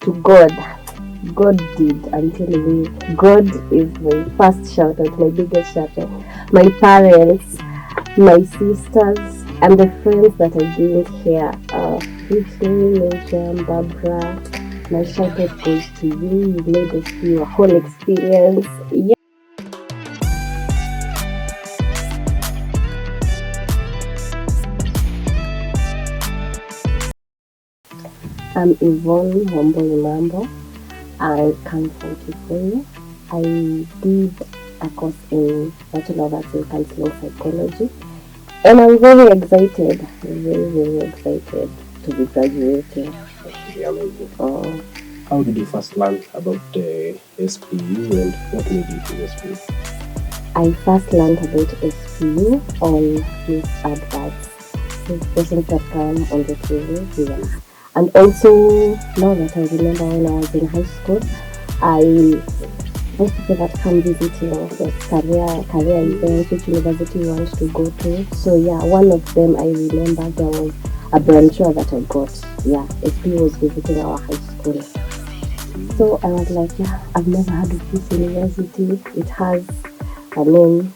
to God. God did. I'm telling you, God is my first shout out, my biggest shout out. My parents, my sisters, and the friends that I gained here. Brittany, Miriam, Barbara. My shout out goes to you. You made us feel a whole experience. Yeah. I'm Yvonne Wambui. I come from Kikuyu. I did a course in Bachelor of Arts in Counselling Psychology. And I'm very excited, very excited to be graduating. Amazing. How did you first learn about the SPU and what made you to SPU? I first learned about SPU on these adverts, these persons that come on the TV. Yeah. And also, now that I remember when I was in high school, most people that come visiting was career events, which university you want to go to. So yeah, one of them I remember there was a brochure that I got. Yeah, SPU was visiting our high school. So I was like, yeah, I've never heard of this university. It has a name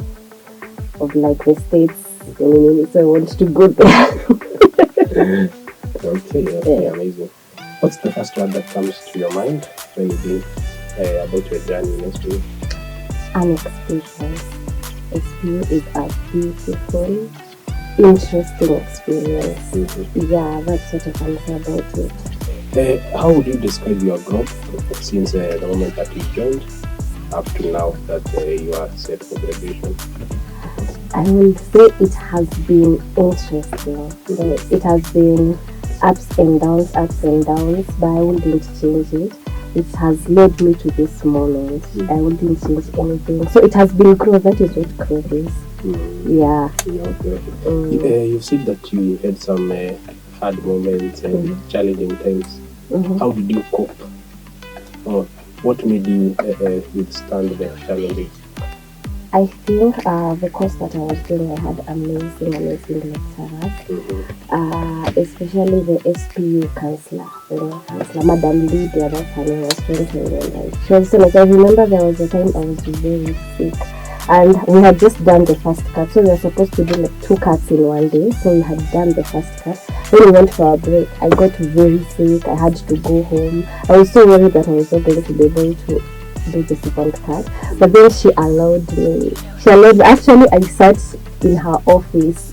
of like the states, so I want to go there. Okay, amazing. What's the first word that comes to your mind when you think about your journey in SPU? An experience. SPU is a beautiful, interesting experience. Mm-hmm. Yeah, that's what I can say about it. How would you describe your growth since the moment that you joined up to now that you are set for graduation? I will say it has been interesting. It has been ups and downs, but I wouldn't change it. It has led me to this moment. I wouldn't change anything. So it has been growth. That is what growth is. Yeah. Okay. You said that you had some hard moments and challenging times. How did you cope? What made you withstand the challenges? I think the course that I was doing, I had amazing lecturers, especially the SPU counselor, Madam Lydia, that's her name. I was trying to remember. She was so nice. I remember there was a time I was very sick, and we had just done the first cut, so we were supposed to do like 2 cuts in one day. So we had done the first cut. When we went for our break, I got very sick. I had to go home. I was so worried that I was not going to be able to do the second cut, but then she allowed me. Actually, I sat in her office.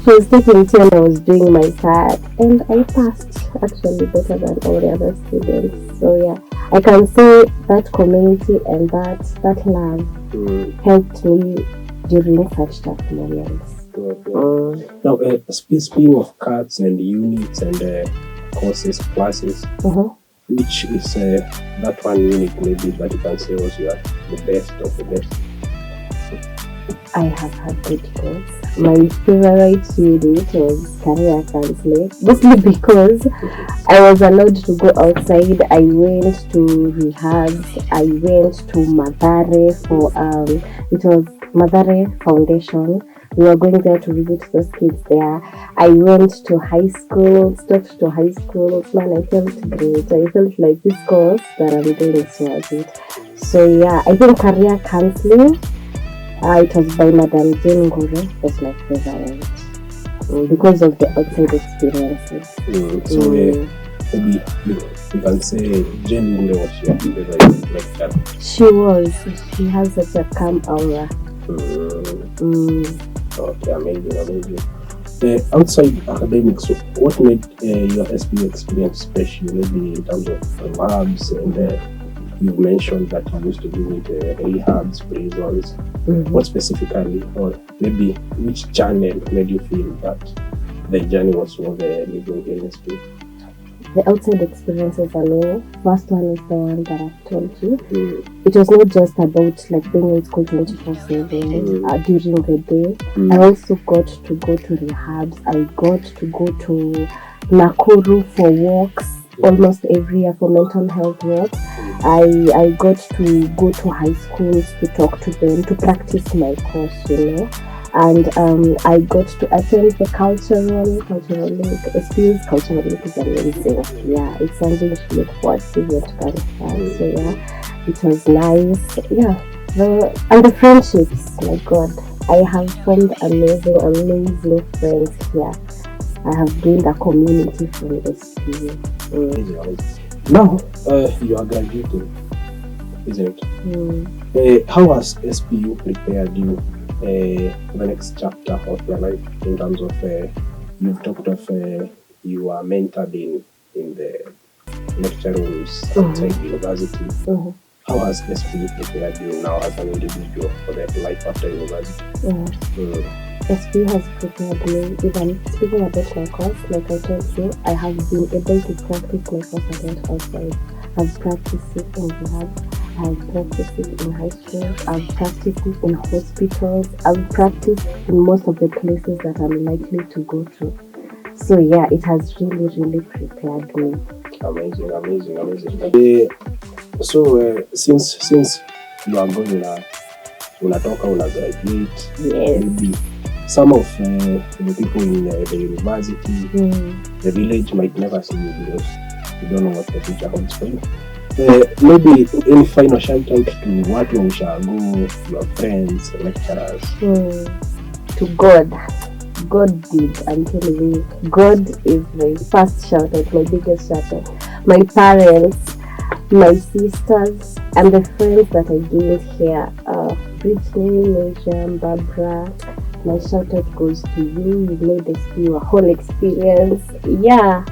She was taking tea and I was doing my part, and I passed actually better than all the other students. So yeah, I can say that community and that love helped me during such tough moments. Now, speaking of cuts and units and courses, classes, which is that one unit maybe that you can say was the best of the best? I have had good course. My favorite unit was career counseling, mostly because I was allowed to go outside. I went to rehabs. I went to Mathare for it was Mathare Foundation. We were going there to visit those kids there. I went to high schools, talked to high schools. Man, I felt great. I felt like this course that I'm doing is worth it. So yeah, I think career counseling, it was by Madam Jane Ngure, was my favorite because of the outside experiences. So maybe you can say Jane Ngure was your favorite lecturer. She was. She has such a calm aura. Okay, amazing. Outside academics, what made your SPU experience special? Maybe in terms of labs, and you mentioned that you used to be with rehabs, prisons. What specifically, or maybe which channel made you feel that the journey was worth living in SPU? The outside experiences are many. First one is the one that I've told you. It was not just about like being in school 24/7 during the day. I also got to go to rehabs. I got to go to Nakuru for walks almost every year for mental health walks. I got to go to high schools to talk to them, to practice my course, And I got to attend the cultural league. SPU's cultural league is amazing. Yeah, it's something to look forward to when it comes. So yeah, it was nice. Yeah, and the friendships. My God, I have formed amazing friends here. I have gained a community from SPU. Now, you are graduating, isn't it? How has SPU prepared you for the next chapter of your life in terms of you've talked of you are mentored in the lecture rooms outside university. How has SPU prepared you now as an individual for that life after university? SPU has prepared me. Even speaking about my course, like I told you, I have been able to practice my course a lot outside. I've practiced it in lab, I've practiced it in high school, I've practiced it in hospitals, I've practiced in most of the places that I'm likely to go to. So yeah, it has really prepared me. Amazing. So since you are going unatoka graduate, yes, maybe some of the people in the university, the village might never see you because you don't know what the future holds for you. Maybe any final shout out to what you shall go, your friends, lecturers. To God. God did, I'm telling you. God is my first shout out, my biggest shout out. My parents, my sisters, and the friends that I gained here. Brittany, Major, Barbara. My shout out goes to you. You made this be a whole experience. Yeah.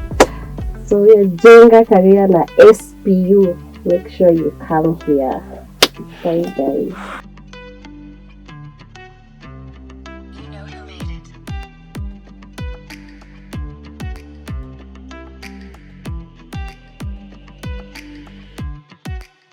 So yeah, Jenga career na SPU. Make sure you come here. Bye guys.